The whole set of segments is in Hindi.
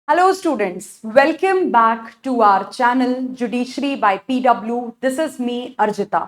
Hello students, welcome back to our channel Judiciary by PW. This is me Arjita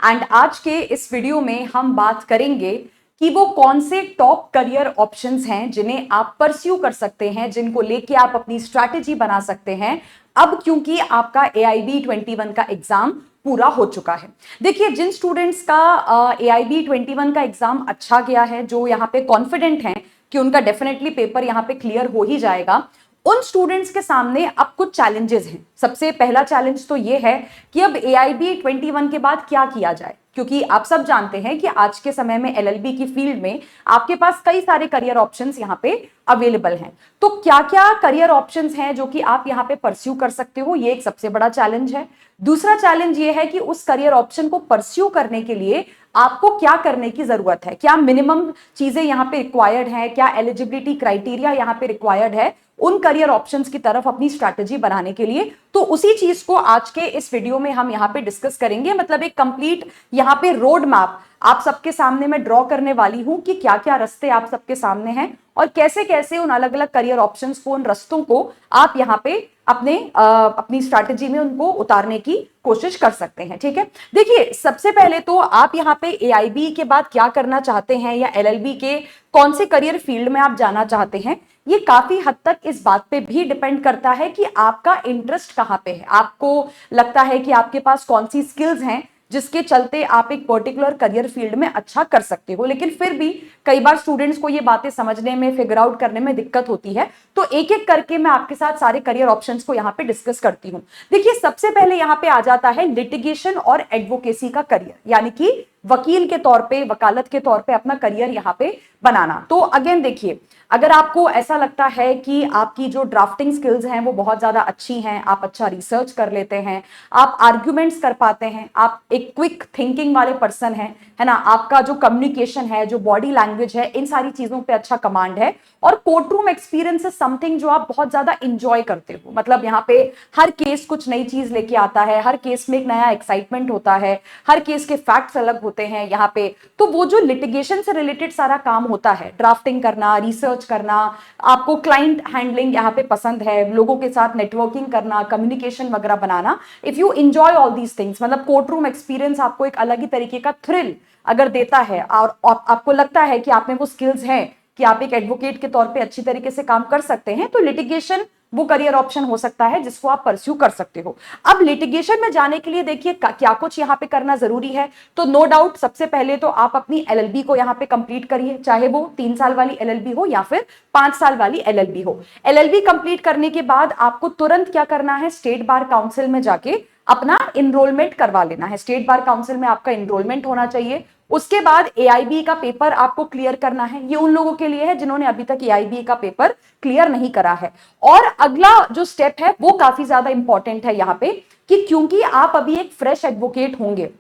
and आज के इस वीडियो में हम बात करेंगे कि वो कौन से टॉप करियर ऑप्शंस हैं जिन्हें आप परस्यू कर सकते हैं, जिनको लेके आप अपनी स्ट्रैटेजी बना सकते हैं अब, क्योंकि आपका AIB 21 का एग्जाम पूरा हो चुका है। देखिए, जिन स्टूडेंट्स का AIB 21 का एग्जाम अच्छा गया है, जो यहाँ पे कॉन्फिडेंट हैं कि उनका डेफिनेटली पेपर यहाँ पे क्लियर हो ही जाएगा, उन स्टूडेंट्स के सामने अब कुछ चैलेंजेस हैं। सबसे पहला चैलेंज तो ये है कि अब AIB 21 के बाद क्या किया जाए, क्योंकि आप सब जानते हैं कि आज के समय में LLB की फील्ड में आपके पास कई सारे करियर ऑप्शंस यहाँ पे अवेलेबल हैं। तो क्या क्या करियर ऑप्शंस हैं जो कि आप यहाँ पे परस्यू कर सकते हो, ये एक सबसे बड़ा चैलेंज है। दूसरा चैलेंज ये है कि उस करियर ऑप्शन को परस्यू करने के लिए आपको क्या करने की जरूरत है, क्या मिनिमम चीजें यहाँ पे रिक्वायर्ड है, क्या एलिजिबिलिटी क्राइटेरिया यहाँ पे रिक्वायर्ड है उन करियर ऑप्शंस की तरफ अपनी स्ट्रैटेजी बनाने के लिए। तो उसी चीज को आज के इस वीडियो में हम यहाँ पे डिस्कस करेंगे। मतलब एक कंप्लीट यहाँ पे रोड मैप आप सबके सामने मैं ड्रॉ करने वाली हूं कि क्या क्या रास्ते आप सबके सामने हैं और कैसे कैसे उन अलग अलग करियर ऑप्शंस को, उन रास्तों को आप यहाँ पे अपनी स्ट्रैटेजी में उनको उतारने की कोशिश कर सकते हैं। ठीक है, देखिए, सबसे पहले तो आप यहाँ पे AIB के बाद क्या करना चाहते हैं या LLB के कौन से करियर फील्ड में आप जाना चाहते हैं, ये काफी हद तक इस बात पे भी डिपेंड करता है कि आपका इंटरेस्ट कहाँ पे है। आपको लगता है कि आपके पास कौन सी स्किल्स हैं जिसके चलते आप एक पर्टिकुलर करियर फील्ड में अच्छा कर सकते हो, लेकिन फिर भी कई बार स्टूडेंट्स को ये बातें समझने में, फिगर आउट करने में दिक्कत होती है। तो एक एक करके मैं आपके साथ सारे करियर ऑप्शंस को यहाँ पे डिस्कस करती हूँ। देखिए, सबसे पहले यहाँ पे आ जाता है लिटिगेशन और एडवोकेसी का करियर, यानी कि वकील के तौर पे, वकालत के तौर पे अपना करियर यहाँ पे बनाना। तो अगेन देखिए, अगर आपको ऐसा लगता है कि आपकी जो ड्राफ्टिंग स्किल्स हैं वो बहुत ज्यादा अच्छी हैं, आप अच्छा रिसर्च कर लेते हैं, आप आर्ग्यूमेंट्स कर पाते हैं, आप एक क्विक थिंकिंग वाले पर्सन हैं, है ना, आपका जो कम्युनिकेशन है, जो बॉडी लैंग्वेज है, इन सारी चीजों पे अच्छा कमांड है और court room experience is something जो आप बहुत ज्यादा इंजॉय करते हो। मतलब यहाँ पे हर केस कुछ नई चीज लेके आता है, हर केस में एक नया एक्साइटमेंट होता है, हर केस के फैक्ट्स अलग होते हैं यहाँ पे। तो वो जो लिटिगेशन से रिलेटेड सारा काम होता है, ड्राफ्टिंग करना, रिसर्च करना, आपको क्लाइंट हैंडलिंग यहाँ पे पसंद है, लोगों के साथ नेटवर्किंग करना, कम्युनिकेशन वगैरह बनाना, if you enjoy all these things, मतलब कोर्ट रूम एक्सपीरियंस आपको एक अलग ही तरीके का थ्रिल अगर देता है और आपको लगता है कि आप में वो स्किल्स हैं कि आप एक एडवोकेट के तौर पे अच्छी तरीके से काम कर सकते हैं, तो लिटिगेशन वो करियर ऑप्शन हो सकता है जिसको आप परस्यू कर सकते हो। अब लिटिगेशन में जाने के लिए देखिए क्या कुछ यहाँ पे करना जरूरी है। तो नो डाउट सबसे पहले तो आप अपनी LLB को यहाँ पे कंप्लीट करिए, चाहे वो 3 साल वाली LLB हो या फिर 5 साल वाली LLB हो। LLB कंप्लीट करने के बाद आपको तुरंत क्या करना है, स्टेट बार काउंसिल में जाके अपना इनरोलमेंट करवा लेना है। स्टेट बार काउंसिल में आपका इनरोलमेंट होना चाहिए। उसके बाद AIB का पेपर आपको क्लियर करना है। ये उन लोगों के लिए है जिन्होंने अभी तक AIB का पेपर क्लियर नहीं करा है। और अगला जो स्टेप है वो काफी ज्यादा इंपॉर्टेंट है यहाँ पे, कि क्योंकि आप अभी एक फ्रेश एडवोकेट होंगे,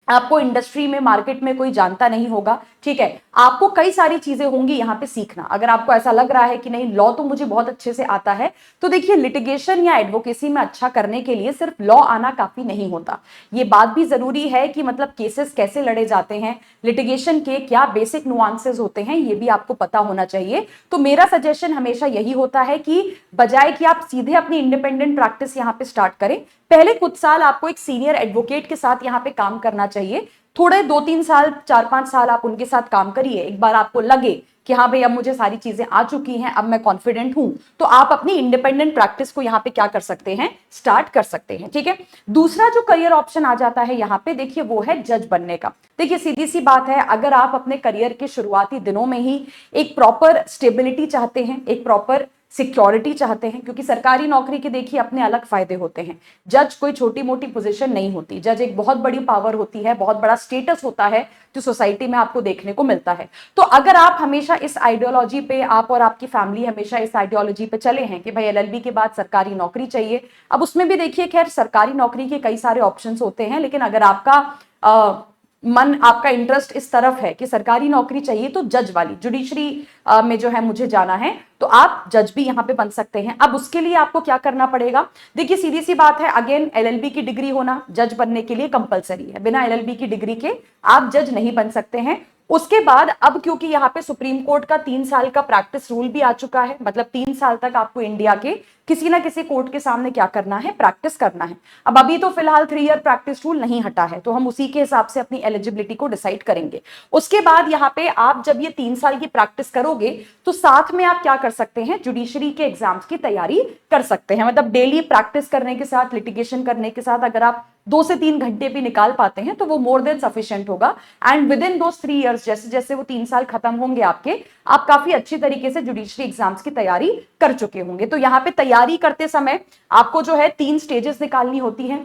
आपको इंडस्ट्री में, मार्केट में कोई जानता नहीं होगा, ठीक है, आपको कई सारी चीजें होंगी यहाँ पे सीखना। अगर आपको ऐसा लग रहा है कि नहीं, लॉ तो मुझे बहुत अच्छे से आता है, तो देखिए, लिटिगेशन या एडवोकेसी में अच्छा करने के लिए सिर्फ लॉ आना काफी नहीं होता। ये बात भी जरूरी है कि मतलब केसेस कैसे लड़े जाते हैं, लिटिगेशन के क्या बेसिक नुआंसेस होते हैं, ये भी आपको पता होना चाहिए। तो मेरा सजेशन हमेशा यही होता है कि बजाय कि आप सीधे अपनी इंडिपेंडेंट प्रैक्टिस यहाँ पे स्टार्ट करें, पहले कुछ साल आपको एक सीनियर एडवोकेट के साथ यहाँ पे काम करना चाहिए। थोड़े 2-3 साल, 4-5 साल आप उनके साथ काम करिए। एक बार आपको लगे कि हाँ भाई, अब मुझे सारी चीजें आ चुकी हैं, अब मैं कॉन्फिडेंट हूं, तो आप अपनी इंडिपेंडेंट प्रैक्टिस को यहाँ पे क्या कर सकते हैं, स्टार्ट कर सकते हैं। ठीक है, दूसरा जो करियर ऑप्शन आ जाता है यहाँ पे, देखिए, वो है जज बनने का। देखिए, सीधी सी बात है, अगर आप अपने करियर के शुरुआती दिनों में ही एक प्रॉपर स्टेबिलिटी चाहते हैं, एक प्रॉपर सिक्योरिटी चाहते हैं, क्योंकि सरकारी नौकरी के देखिए अपने अलग फायदे होते हैं। जज कोई छोटी मोटी पोजीशन नहीं होती, जज एक बहुत बड़ी पावर होती है, बहुत बड़ा स्टेटस होता है जो सोसाइटी में आपको देखने को मिलता है। तो अगर आप हमेशा इस आइडियोलॉजी पे, आप और आपकी फैमिली हमेशा इस आइडियोलॉजी पे चले हैं कि भाई LLB के बाद सरकारी नौकरी चाहिए, अब उसमें भी देखिए, खैर सरकारी नौकरी के कई सारे ऑप्शंस होते हैं, लेकिन अगर आपका मन, आपका इंटरेस्ट इस तरफ है कि सरकारी नौकरी चाहिए, तो जज वाली, जुडिशरी में जो है मुझे जाना है, तो आप जज भी यहाँ पे बन सकते हैं। अब उसके लिए आपको क्या करना पड़ेगा, देखिए, सीधी सी बात है, अगेन LLB की डिग्री होना जज बनने के लिए कंपलसरी है। बिना LLB की डिग्री के आप जज नहीं बन सकते हैं। उसके बाद अब क्योंकि यहाँ पे सुप्रीम कोर्ट का 3 साल का प्रैक्टिस रूल भी आ चुका है, मतलब 3 साल तक आपको इंडिया के किसी ना किसी कोर्ट के सामने क्या करना है, प्रैक्टिस करना है। अब अभी तो फिलहाल 3 ईयर प्रैक्टिस रूल नहीं हटा है, तो हम उसी के हिसाब से अपनी एलिजिबिलिटी को डिसाइड करेंगे। उसके बाद यहाँ पे आप जब ये 3 साल की प्रैक्टिस करोगे तो साथ में आप क्या कर सकते हैं, जुडिशरी के एग्जाम्स की तैयारी कर सकते हैं। मतलब डेली प्रैक्टिस करने के साथ, लिटिगेशन करने के साथ अगर आप 2 से 3 घंटे भी निकाल पाते हैं तो वो मोर देन सफिशिएंट होगा। And with in those 3 years, जैसे जैसे वो 3 साल खत्म होंगे आपके, आप काफी अच्छी तरीके से जुडिशरी एग्जाम्स की तैयारी कर चुके होंगे। तो यहाँ पे तैयारी करते समय आपको जो है 3 स्टेजेस निकालनी होती है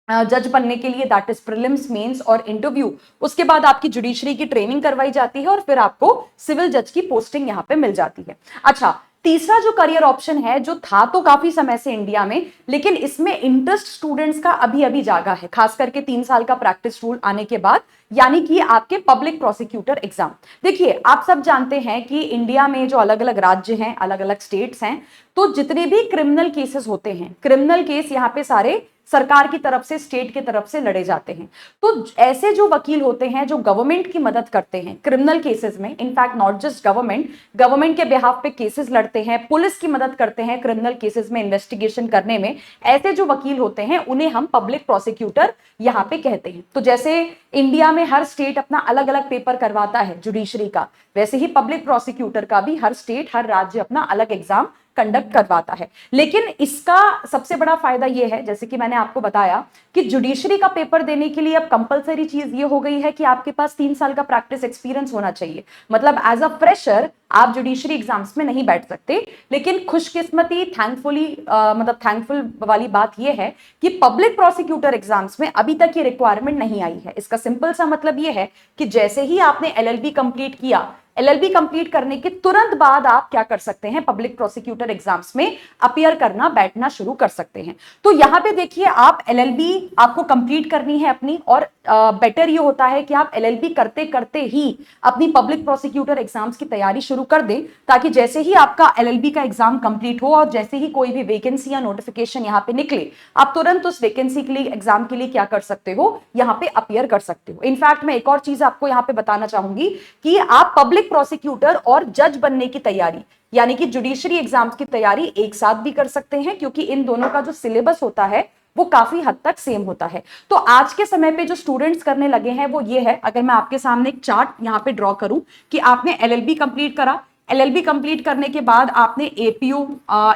जज बनने के लिए, दैट इज प्रीलिम्स, मेंस और इंटरव्यू। उसके बाद आपकी जुडिशरी की ट्रेनिंग करवाई जाती है और फिर आपको सिविल जज की पोस्टिंग यहाँ पे मिल जाती है। अच्छा, तीसरा जो करियर ऑप्शन है, जो था तो काफी समय से इंडिया में, लेकिन इसमें इंटरेस्ट स्टूडेंट्स का अभी अभी जागा है, खास करके 3 साल का प्रैक्टिस रूल आने के बाद, यानी कि आपके पब्लिक प्रोसिक्यूटर एग्जाम। देखिए, आप सब जानते हैं कि इंडिया में जो अलग अलग राज्य हैं, अलग अलग स्टेट्स हैं, तो जितने भी क्रिमिनल केसेस होते हैं, क्रिमिनल केस यहाँ पे सारे सरकार की तरफ से, स्टेट की तरफ से लड़े जाते हैं। तो ऐसे जो वकील होते हैं जो गवर्नमेंट की मदद करते हैं क्रिमिनल केसेस में, इनफैक्ट नॉट जस्ट गवर्नमेंट के बिहाफ पे केसेस लड़ते हैं, पुलिस की मदद करते हैं क्रिमिनल केसेस में इन्वेस्टिगेशन करने में, ऐसे जो वकील होते हैं उन्हें हम पब्लिक प्रोसिक्यूटर यहाँ पे कहते हैं। तो जैसे इंडिया में हर स्टेट अपना अलग अलग पेपर करवाता है जुडिशरी का, वैसे ही पब्लिक प्रोसिक्यूटर का भी हर स्टेट, हर राज्य अपना अलग एग्जाम कंडक्ट करवाता है। लेकिन इसका सबसे बड़ा फायदा यह है, जैसे कि मैंने आपको बताया, कि जुडिशरी का पेपर देने के लिए अब कंपलसरी चीज ये हो गई है कि आपके पास 3 साल का प्रैक्टिस एक्सपीरियंस होना चाहिए। मतलब एज अ फ्रेशर आप जुडिशरी एग्जाम्स में नहीं बैठ सकते। लेकिन खुशकिस्मती, थैंकफुली, मतलब थैंकफुल वाली बात यह है कि पब्लिक प्रोसिक्यूटर एग्जाम्स में अभी तक ये रिक्वायरमेंट नहीं आई है। इसका सिंपल सा मतलब यह है कि जैसे ही आपने एलएलबी कंप्लीट किया, एलएलबी कंप्लीट करने के तुरंत बाद आप क्या कर सकते हैं, पब्लिक प्रोसिक्यूटर एग्जाम्स में अपीयर करना, बैठना शुरू कर सकते हैं। तो यहां पे देखिए, आप एलएलबी आपको कंप्लीट करनी है अपनी, और बेटर ये होता है कि आप एलएलबी करते करते ही अपनी पब्लिक प्रोसिक्यूटर एग्जाम्स की तैयारी शुरू कर दें, ताकि जैसे ही आपका एलएलबी का एग्जाम कंप्लीट हो और जैसे ही कोई भी वैकेंसी या नोटिफिकेशन यहाँ पे निकले, आप तुरंत उस वैकेंसी के लिए, एग्जाम के लिए क्या कर सकते हो, यहाँ पे अपीयर कर सकते हो। इनफैक्ट मैं एक और चीज आपको यहाँ पे बताना चाहूंगी कि आप पब्लिक प्रोसिक्यूटर और जज बनने की तैयारी, यानी कि जुडिशरी एग्जाम्स की तैयारी एक साथ भी कर सकते हैं, क्योंकि इन दोनों का जो सिलेबस होता है वो काफी हद तक सेम होता है। तो आज के समय पे जो स्टूडेंट्स करने लगे हैं वो ये है, अगर मैं आपके सामने एक चार्ट यहाँ पे ड्रॉ करूं कि आपने एलएलबी कंप्लीट करा, एलएलबी कंप्लीट करने के बाद आपने एपीयू,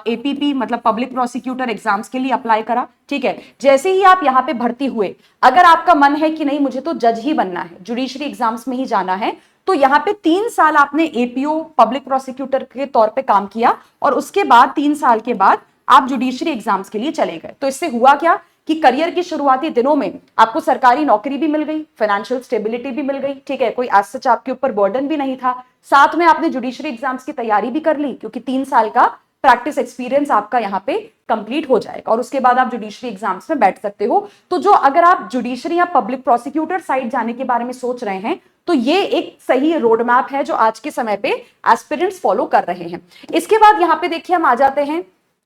एपीपी मतलब पब्लिक प्रोसिक्यूटर एग्जाम्स के लिए अप्लाई करा, ठीक है। जैसे ही आप यहाँ पे भर्ती हुए, अगर आपका मन है कि नहीं मुझे तो जज ही बनना है, जुडिशरी एग्जाम्स में ही जाना है, तो यहाँ पे 3 साल आपने एपीओ, पब्लिक प्रोसिक्यूटर के तौर पे काम किया, और उसके बाद 3 साल के बाद आप जुडिशरी एग्जाम्स के लिए चले गए। तो इससे हुआ क्या कि करियर की शुरुआती दिनों में आपको सरकारी नौकरी भी मिल गई, फाइनेंशियल स्टेबिलिटी भी मिल गई, ठीक है, कोई एज सच आपके ऊपर बर्डन भी नहीं था। साथ में आपने जुडिशरी एग्जाम्स की तैयारी भी कर ली, क्योंकि 3 साल का प्रैक्टिस एक्सपीरियंस आपका यहाँ पे कंप्लीट हो जाएगा, और उसके बाद आप जुडिशरी एग्जाम्स में बैठ सकते हो। तो जो अगर आप जुडिशरी या पब्लिक प्रोसिक्यूटर साइड जाने के बारे में सोच रहे हैं, तो ये एक सही रोड मैप है जो आज के समय पे एस्पिरेंट्स फॉलो कर रहे हैं। इसके बाद यहाँ पे देखिए हम आ जाते हैं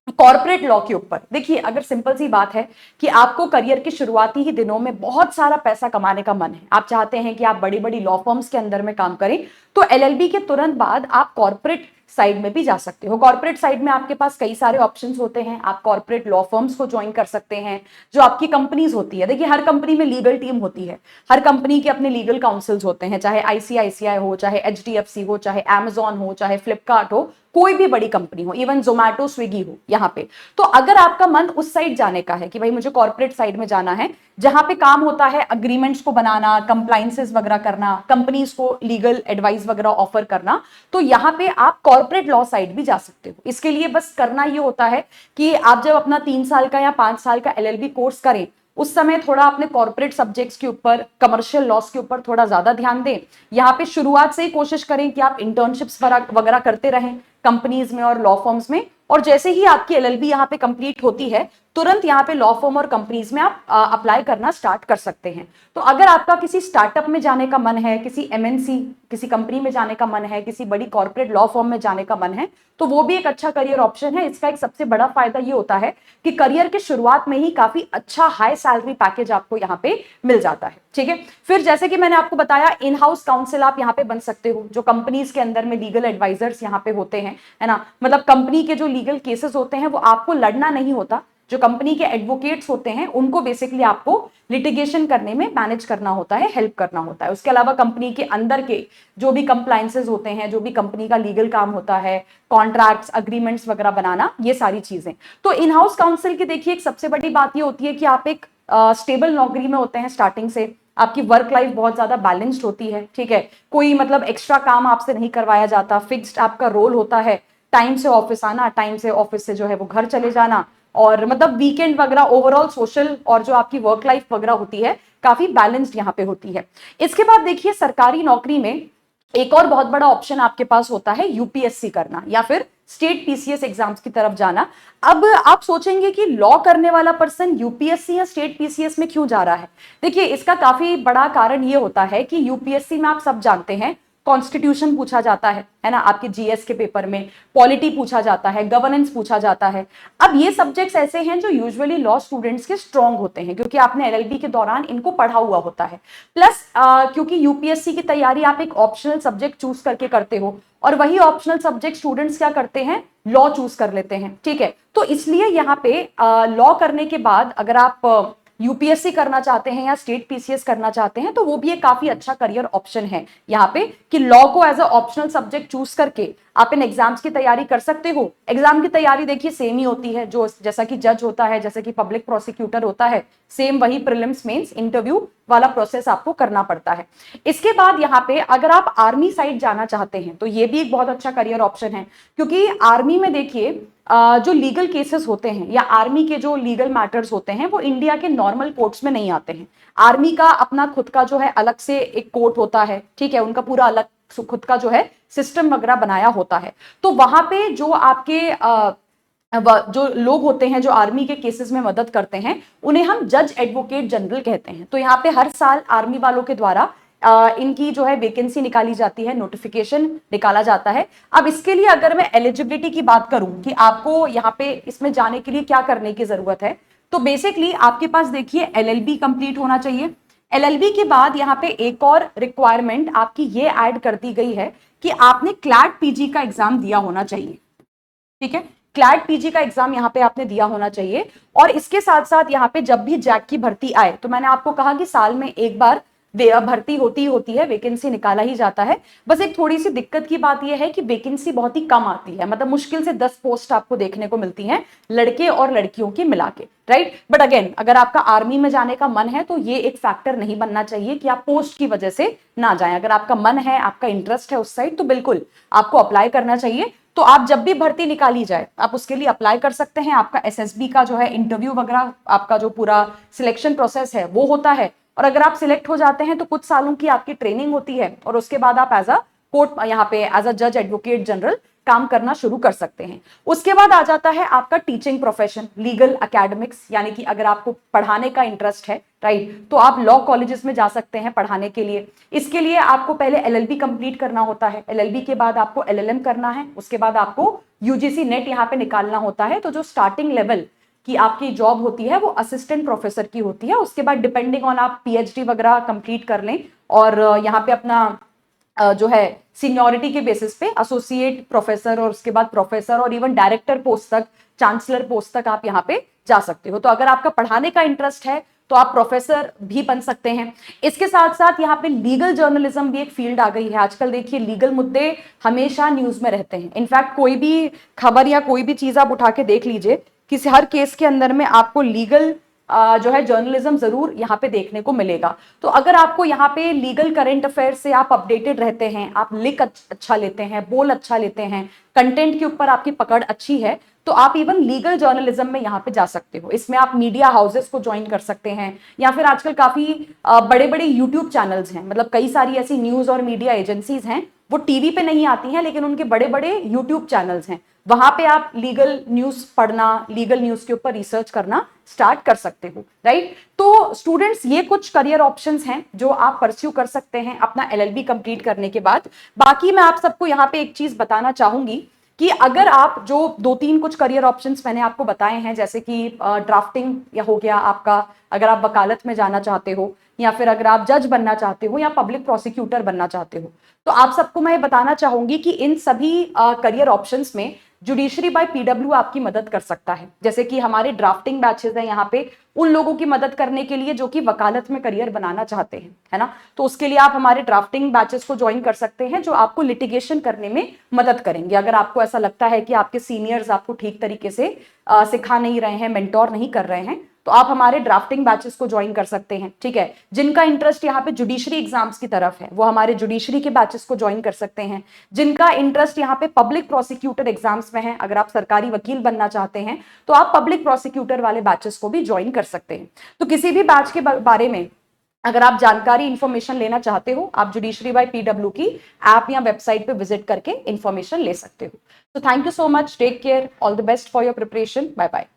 कॉर्पोरेट लॉ के ऊपर। देखिए, अगर सिंपल सी बात है कि आपको करियर के शुरुआती ही दिनों में बहुत सारा पैसा कमाने का मन है, आप चाहते हैं कि आप बड़ी बड़ी लॉ फर्म्स के अंदर में काम करें, तो एलएलबी के तुरंत बाद आप कॉर्पोरेट साइड में भी जा सकते हो। कॉर्पोरेट साइड में आपके पास कई सारे ऑप्शंस होते हैं, आप कॉर्पोरेट लॉ फर्म्स को ज्वाइन कर सकते हैं, जो आपकी कंपनीज होती है। देखिए, हर कंपनी में लीगल टीम होती है, हर कंपनी के अपने लीगल काउंसिल्स होते हैं, चाहे आईसीआईसीआई हो, चाहे एचडीएफसी हो, चाहे अमेजॉन हो, चाहे फ्लिपकार्ट हो, कोई भी बड़ी कंपनी हो, इवन जोमैटो, स्विगी हो यहाँ पे। तो अगर आपका मन उस साइड जाने का है कि भाई मुझे कॉर्पोरेट साइड में जाना है, जहां पे काम होता है अग्रीमेंट्स को बनाना, कंप्लायंसेस वगैरह करना, कंपनीज को लीगल एडवाइस वगैरह ऑफर करना, तो यहाँ पे आप कॉर्पोरेट लॉ साइड भी जा सकते हो। इसके लिए बस करना ये होता है कि आप जब अपना 3 साल का या 5 साल का एलएलबी कोर्स करें, उस समय थोड़ा अपने कॉर्पोरेट सब्जेक्ट्स के ऊपर, कमर्शियल लॉस के ऊपर थोड़ा ज्यादा ध्यान दें। यहाँ पे शुरुआत से ही कोशिश करें कि आप इंटर्नशिप्स वगैरह करते रहें कंपनीज में और लॉ फर्म्स में, और जैसे ही आपकी एलएलबी यहाँ पे कंप्लीट होती है तुरंत यहाँ पे लॉ फर्म और कंपनीज में आप अप्लाई करना स्टार्ट कर सकते हैं। तो अगर आपका किसी स्टार्टअप में जाने का मन है, किसी एमएनसी किसी कंपनी में जाने का मन है, किसी बड़ी कॉर्पोरेट लॉ फर्म में जाने का मन है, तो वो भी एक अच्छा करियर ऑप्शन है। इसका एक सबसे बड़ा फायदा ये होता है कि करियर के शुरुआत में ही काफी अच्छा हाई सैलरी पैकेज आपको यहाँ पे मिल जाता है। ठीक है, फिर जैसे कि मैंने आपको बताया, इन हाउस काउंसिल आप यहाँ पे बन सकते हो, जो कंपनीज के अंदर में लीगल एडवाइजर्स यहाँ पे होते हैं, है ना। मतलब कंपनी के जो लीगल केसेस होते हैं वो आपको लड़ना नहीं होता, जो कंपनी के एडवोकेट्स होते हैं उनको बेसिकली आपको लिटिगेशन करने में मैनेज करना होता है, हेल्प करना होता है। उसके अलावा कंपनी के अंदर के जो भी कंप्लायंसेस होते हैं, जो भी कंपनी का लीगल काम होता है, कॉन्ट्रैक्ट्स, अग्रीमेंट्स वगैरह बनाना, ये सारी चीजें। तो इन हाउस काउंसिल की देखिए एक सबसे बड़ी बात ये होती है कि आप एक स्टेबल नौकरी में होते हैं स्टार्टिंग से, आपकी वर्क लाइफ बहुत ज्यादा बैलेंस्ड होती है। ठीक है, कोई मतलब एक्स्ट्रा काम आपसे नहीं करवाया जाता, फिक्स्ड आपका रोल होता है, टाइम से ऑफिस आना, टाइम से ऑफिस से जो है वो घर चले जाना, और मतलब वीकेंड वगैरह ओवरऑल सोशल और जो आपकी वर्क लाइफ वगैरह होती है काफी बैलेंस्ड यहाँ पे होती है। इसके बाद देखिए सरकारी नौकरी में एक और बहुत बड़ा ऑप्शन आपके पास होता है यूपीएससी करना या फिर स्टेट पीसीएस एग्जाम्स की तरफ जाना। अब आप सोचेंगे कि लॉ करने वाला पर्सन यूपीएससी या स्टेट पीसीएस में क्यों जा रहा है। देखिए इसका काफी बड़ा कारण ये होता है कि यूपीएससी में आप सब जानते हैं कॉन्स्टिट्यूशन पूछा जाता है ना, आपके जीएस के पेपर में पॉलिटी पूछा जाता है, गवर्नेंस पूछा जाता है। अब ये सब्जेक्ट्स ऐसे हैं जो यूजुअली लॉ स्टूडेंट्स के स्ट्रांग होते हैं, क्योंकि आपने एलएलबी के दौरान इनको पढ़ा हुआ होता है। प्लस क्योंकि यूपीएससी की तैयारी आप एक ऑप्शनल सब्जेक्ट चूज करके करते हो, और वही ऑप्शनल सब्जेक्ट स्टूडेंट्स क्या करते हैं, लॉ चूज कर लेते हैं। ठीक है, तो इसलिए यहाँ पे लॉ करने के बाद अगर आप यूपीएससी करना चाहते हैं या स्टेट पीसीएस करना चाहते हैं, तो वो भी एक काफी अच्छा करियर ऑप्शन है यहाँ पे, कि लॉ को as a optional subject choose करके आप इन एग्जाम्स की तैयारी कर सकते हो। एग्जाम की तैयारी देखिए सेम ही होती है, जो जैसा कि जज होता है, जैसा कि पब्लिक प्रोसिक्यूटर होता है, सेम वही प्रीलिम्स मेंस इंटरव्यू वाला प्रोसेस आपको करना पड़ता है। इसके बाद यहाँ पे अगर आप आर्मी साइड जाना चाहते हैं तो ये भी एक बहुत अच्छा करियर ऑप्शन है, क्योंकि आर्मी में देखिए जो लीगल केसेस होते हैं या आर्मी के जो लीगल मैटर्स होते हैं वो इंडिया के नॉर्मल कोर्ट्स में नहीं आते हैं। आर्मी का अपना खुद का जो है अलग से एक कोर्ट होता है। ठीक है, उनका पूरा अलग खुद का जो है सिस्टम वगैरह बनाया होता है। तो वहां पे जो आपके जो लोग होते हैं जो आर्मी के केसेस में मदद करते हैं, उन्हें हम जज एडवोकेट जनरल कहते हैं। तो यहाँ पे हर साल आर्मी वालों के द्वारा इनकी जो है वैकेंसी निकाली जाती है, नोटिफिकेशन निकाला जाता है। अब इसके लिए अगर मैं एलिजिबिलिटी की बात करूं कि आपको यहाँ पे इसमें जाने के लिए क्या करने की जरूरत है, तो बेसिकली आपके पास देखिए एलएलबी कंप्लीट होना चाहिए। एलएलबी के बाद यहाँ पे एक और रिक्वायरमेंट आपकी ये ऐड कर दी गई है कि आपने क्लैट पीजी का एग्जाम दिया होना चाहिए। ठीक है, क्लैट पीजी का एग्जाम यहाँ पे आपने दिया होना चाहिए। और इसके साथ साथ यहाँ पे जब भी जैक की भर्ती आए, तो मैंने आपको कहा कि साल में एक बार भर्ती होती है, वैकेंसी निकाला ही जाता है। बस एक थोड़ी सी दिक्कत की बात यह है कि वैकेंसी बहुत ही कम आती है, मतलब मुश्किल से 10 पोस्ट आपको देखने को मिलती हैं लड़के और लड़कियों की मिला के, राइट। बट अगेन अगर आपका आर्मी में जाने का मन है तो ये एक फैक्टर नहीं बनना चाहिए कि आप पोस्ट की वजह से ना जाएं। अगर आपका मन है, आपका इंटरेस्ट है उस साइड, तो बिल्कुल आपको अप्लाई करना चाहिए। तो आप जब भी भर्ती निकाली जाए आप उसके लिए अप्लाई कर सकते हैं। आपका एसएसबी का जो है इंटरव्यू वगैरह, आपका जो पूरा सिलेक्शन प्रोसेस है वो होता है, और अगर आप सिलेक्ट हो जाते हैं तो कुछ सालों की आपकी ट्रेनिंग होती है, और उसके बाद आप एज अ कोर्ट यहाँ पे एज अ जज एडवोकेट जनरल काम करना शुरू कर सकते हैं। उसके बाद आ जाता है आपका टीचिंग प्रोफेशन, लीगल एकेडमिक्स, यानी कि अगर आपको पढ़ाने का इंटरेस्ट है, राइट, तो आप लॉ कॉलेजेस में जा सकते हैं पढ़ाने के लिए। इसके लिए आपको पहले एलएलबी कंप्लीट करना होता है, एलएलबी के बाद आपको एलएलएम करना है, उसके बाद आपको यूजीसी नेट यहाँ पे निकालना होता है। तो जो स्टार्टिंग लेवल कि आपकी जॉब होती है वो असिस्टेंट प्रोफेसर की होती है। उसके बाद डिपेंडिंग ऑन आप पीएचडी वगैरह कंप्लीट कर लें, और यहाँ पे अपना जो है सीनियोरिटी के बेसिस पे एसोसिएट प्रोफेसर, और उसके बाद प्रोफेसर, और इवन डायरेक्टर पोस्ट तक, चांसलर पोस्ट तक आप यहाँ पे जा सकते हो। तो अगर आपका पढ़ाने का इंटरेस्ट है तो आप प्रोफेसर भी बन सकते हैं। इसके साथ साथ यहाँ पे लीगल जर्नलिज्म भी एक फील्ड आ गई है। आजकल देखिए लीगल मुद्दे हमेशा न्यूज में रहते हैं। इनफैक्ट कोई भी खबर या कोई भी चीज आप उठा के देख लीजिए, किसी हर केस के अंदर में आपको लीगल जो है जर्नलिज्म जरूर यहाँ पे देखने को मिलेगा। तो अगर आपको यहाँ पे लीगल करंट अफेयर से आप अपडेटेड रहते हैं, आप लिख अच्छा लेते हैं, बोल अच्छा लेते हैं, कंटेंट के ऊपर आपकी पकड़ अच्छी है, तो आप इवन लीगल जर्नलिज्म में यहाँ पे जा सकते हो। इसमें आप मीडिया हाउसेस को ज्वाइन कर सकते हैं, या फिर आजकल काफी बड़े बड़े यूट्यूब चैनल्स हैं, मतलब कई सारी ऐसी न्यूज और मीडिया एजेंसीज हैं वो टीवी पे नहीं आती हैं, लेकिन उनके बड़े बड़े यूट्यूब चैनल्स हैं, वहां पे आप लीगल न्यूज पढ़ना, लीगल न्यूज के ऊपर रिसर्च करना स्टार्ट कर सकते हो, राइट। तो स्टूडेंट्स, ये कुछ करियर ऑप्शंस हैं जो आप परस्यू कर सकते हैं अपना LLB कंप्लीट करने के बाद। बाकी मैं आप सबको यहाँ पे एक चीज बताना चाहूंगी कि अगर आप जो 2-3 कुछ करियर ऑप्शंस मैंने आपको बताए हैं, जैसे कि ड्राफ्टिंग या हो गया आपका, अगर आप वकालत में जाना चाहते हो, या फिर अगर आप जज बनना चाहते हो, या पब्लिक प्रोसिक्यूटर बनना चाहते हो, तो आप सबको मैं बताना चाहूंगी कि इन सभी करियर ऑप्शंस में जुडिशरी बाय PW आपकी मदद कर सकता है। जैसे कि हमारे ड्राफ्टिंग बैचेस हैं यहाँ पे उन लोगों की मदद करने के लिए जो कि वकालत में करियर बनाना चाहते हैं, है ना। तो उसके लिए आप हमारे ड्राफ्टिंग बैचेस को ज्वाइन कर सकते हैं, जो आपको लिटिगेशन करने में मदद करेंगे। अगर आपको ऐसा लगता है कि आपके सीनियर्स आपको ठीक तरीके से सिखा नहीं रहे हैं, मेंटोर नहीं कर रहे हैं, तो आप हमारे ड्राफ्टिंग बैचेस को ज्वाइन कर सकते हैं, ठीक है। जिनका इंटरेस्ट यहाँ पे जुडिशरी एग्जाम्स की तरफ है, वो हमारे जुडिशरी के बैचेस को ज्वाइन कर सकते हैं। जिनका इंटरेस्ट यहाँ पे पब्लिक प्रोसिक्यूटर एग्जाम्स में है, अगर आप सरकारी वकील बनना चाहते हैं, तो आप पब्लिक प्रोसिक्यूटर वाले बैचेस को भी ज्वाइन कर सकते हैं। तो किसी भी बैच के बारे में अगर आप जानकारी इंफॉर्मेशन लेना चाहते हो, आप जुडिशरी बाय PW की ऐप या वेबसाइट पे विजिट करके इंफॉर्मेशन ले सकते हो। तो thank you so much, take care, all the best for your preparation, bye bye.